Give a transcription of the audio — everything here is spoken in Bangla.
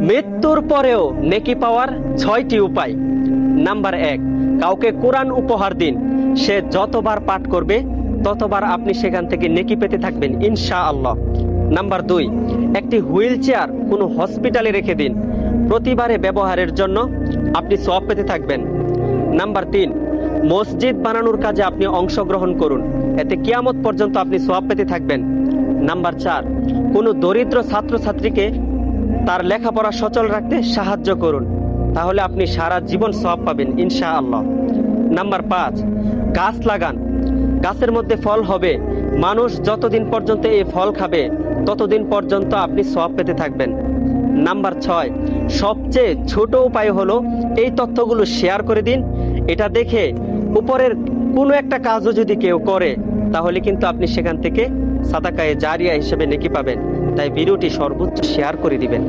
মৃত্যুর পরেও নেকি পাওয়ার 6টি উপায়। নাম্বার 1, কাউকে কোরআন উপহার দিন। সে যতবার পাঠ করবে ততবার আপনি সেখান থেকে নেকি পেতে থাকবেন ইনশাআল্লাহ। নাম্বার 2, একটি হুইল চেয়ার কোনো হসপিটালে রেখে দিন। প্রতিবারে ব্যবহারের জন্য আপনি সওয়াব পেতে থাকবেন। নাম্বার 3, মসজিদ বানানোর কাজে আপনি অংশগ্রহণ করুন, এতে কিয়ামত পর্যন্ত আপনি সওয়াব পেতে থাকবেন। নাম্বার 4, কোনো দরিদ্র ছাত্রছাত্রীকে তার লেখাপড়া সচল রাখতে সাহায্য করুন, তাহলে আপনি সারা জীবন সওয়াব পাবেন ইনশাআল্লাহ। নাম্বার 5, গাছ লাগান, গাছের মধ্যে ফল হবে। মানুষ যতদিন পর্যন্ত এই ফল খাবে ততদিন পর্যন্ত আপনি সওয়াব পেতে থাকবেন। নাম্বার 6, সবচেয়ে ছোট উপায় হলো এই তথ্যগুলো শেয়ার করে দিন। এটা দেখে উপরের কোনো একটা কাজও যদি কেউ করে তাহলে কিন্তু আপনি সেখান থেকে সাদাকায়ে জারিয়া হিসেবে নেকি পাবেন। তাই ভিডিওটি সর্বোচ্চ শেয়ার করে দিবেন।